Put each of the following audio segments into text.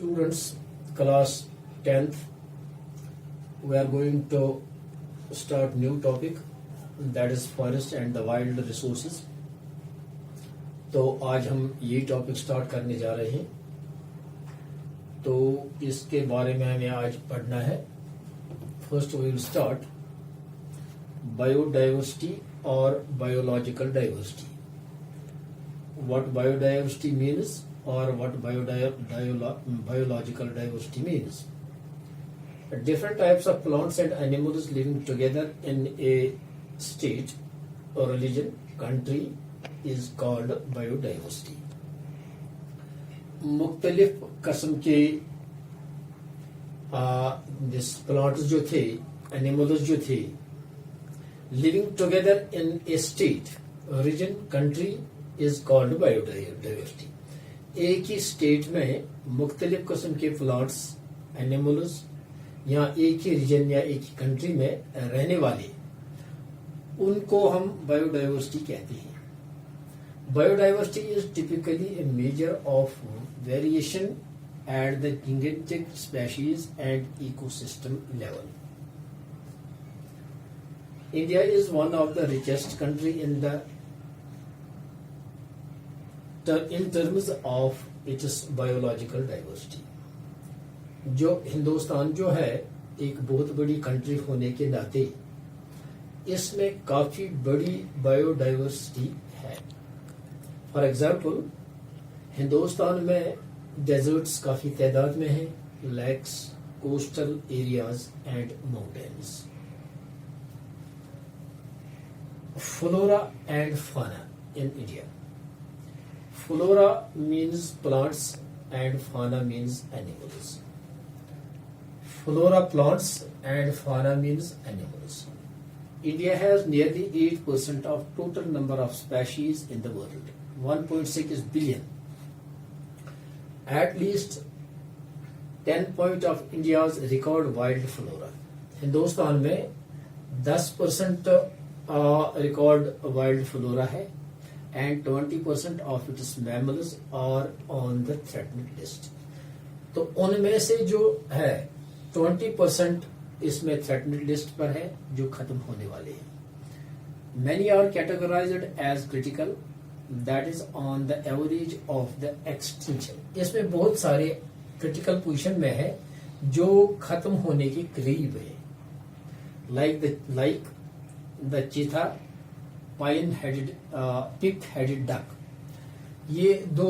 Students, class 10th, we are going to start new topic, that is forest and the wild resources. तो आज हम ये topic start करने जा रहे हैं। तो इसके बारे में हमें आज पढ़ना है। First we will start biodiversity और biological diversity. What biodiversity means और what biological diversity means. Different types of plants and animals living together in a state or region, country is called biodiversity. मुख्तलिफ किस्म के plants जो थे, animals जो थे, living together in a state, region, country is called biodiversity. एक ही state में मुख्तलिफ किस्म के प्लांट्स, एनिमल्स या एक ही रीजन या एक ही कंट्री में रहने वाले, उनको हम बायोडाइवर्सिटी कहते हैं। Biodiversity is typically A measure of variation at the genetic species and ecosystem level. India is one of the richest country in terms of its biological diversity. जो हिंदुस्तान जो है एक बहुत बड़ी कंट्री होने के नाते इसमें काफी बड़ी बायोडाइवर्सिटी है। फॉर एग्जाम्पल, हिंदुस्तान में डेजर्ट्स काफी तादाद में हैं, lakes, coastal areas and mountains. Flora and fauna in India. Flora means plants and fauna means animals. Flora, plants and fauna means animals. India has nearly 8% of total number of species in the world, 1.6 billion. At least 10% of India's record wild flora. Hindustan में 10% record wild flora है and 20% of its mammals are on the threatened list. तो उनमें से जो है 20% इसमें threatened list पर है, जो खत्म होने वाले हैं। Many are categorized as critical, that is on the average of the extinction. इसमें बहुत सारे critical position में है जो खत्म होने के करीब है, like the cheetah, pink headed duck. ये दो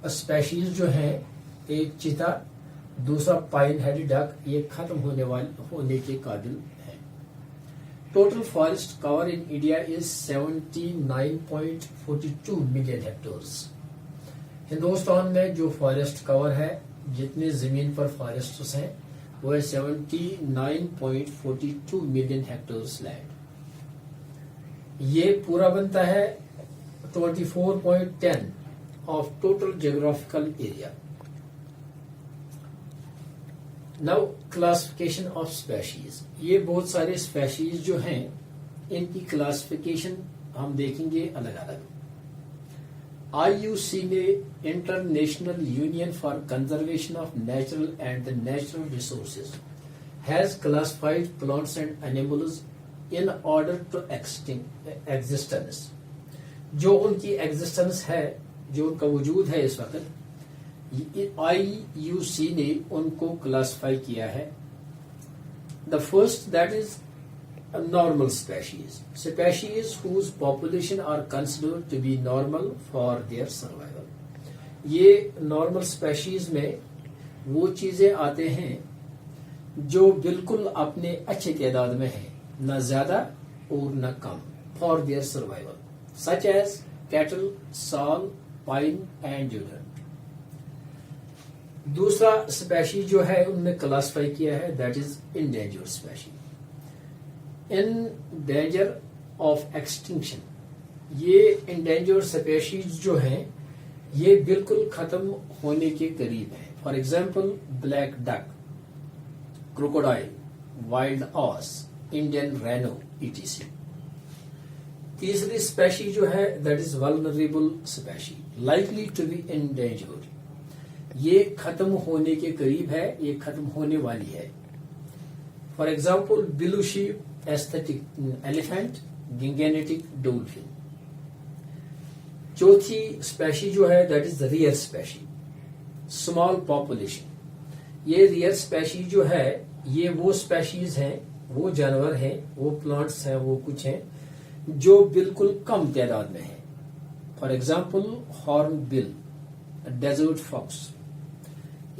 स्पेशीज जो हैं, एक चीता, दूसरा पाइन हेडेड डक, ये खत्म होने के काबिल है। Total forest cover in India is 79.42 million hectares. Hindustan में जो फॉरेस्ट कवर है, जितने जमीन पर फॉरेस्ट हैं, वो है 79.42 मिलियन हेक्टेयर्स लैंड। ये पूरा बनता है 24.10 of total geographical area. Now classification of species. ये बहुत सारे स्पेशीज जो हैं, इनकी क्लासिफिकेशन हम देखेंगे अलग अलग। IUC ने, international union for conservation of natural and the natural resources, has classified plants and animals in order to existence। जो उनकी एग्जिस्टेंस है, जो उनका वजूद है इस वक्त, IUC ने उनको क्लासिफाई किया है। The first, that is normal species whose population are considered to be normal for their survival। ये नॉर्मल स्पेशीज में वो चीजें आते हैं जो बिल्कुल अपने अच्छे तादाद में है, न ज्यादा और न कम, for their survival, such as cattle, sal, pine and जूडर। दूसरा स्पेशीज जो है उनमें क्लासिफाई किया है, that is endangered species. In danger of extinction. ये इंडेंजर्ड स्पेशीज जो हैं, ये बिल्कुल खत्म होने के करीब है। For example, black duck, crocodile, wild ass, Indian rhino, etc. तीसरी स्पेशी जो है, that is vulnerable species, likely to be endangered. ये खत्म होने के करीब है, ये खत्म होने वाली है। फॉर एग्जाम्पल बिलुशी एस्थेटिक एलिफेंट, गिंगेनेटिक डॉल्फिन। चौथी स्पेशी जो है that is the rare species, small population. ये रियर स्पेशी जो है ये वो स्पेशीज हैं, वो जानवर हैं, वो प्लांट्स हैं, वो कुछ हैं जो बिल्कुल कम तादाद में हैं। For example hornbill, desert fox.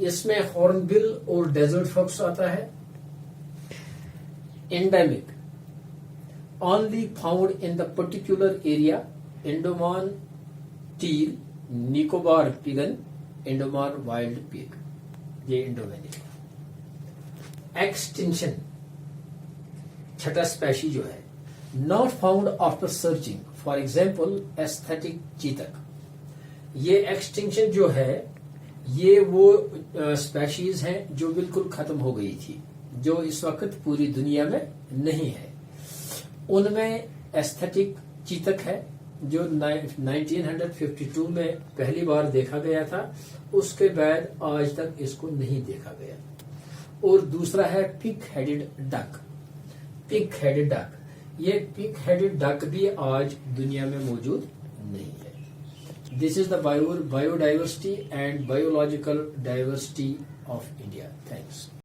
इसमें हॉर्नबिल और डेजर्ट फॉक्स आता है। Endemic, only found in the particular area, Andaman teal, Nicobar pigeon, Andaman wild pig, ये इंडोमेनिक। एक्सटिंक्शन, छठा स्पेशी जो है, not found after searching. For example Asiatic cheetah. ये एक्सटिंक्शन जो है ये वो स्पेशीज हैं जो बिल्कुल खत्म हो गई थी, जो इस वक्त पूरी दुनिया में नहीं है। उनमें एस्थेटिक चीतक है जो 1952 में पहली बार देखा गया था, उसके बाद आज तक इसको नहीं देखा गया। और दूसरा है pink headed duck. Pink headed duck, ये पिक हेडेड डक भी आज दुनिया में मौजूद नहीं है। This is the biodiversity and biological diversity of India. Thanks.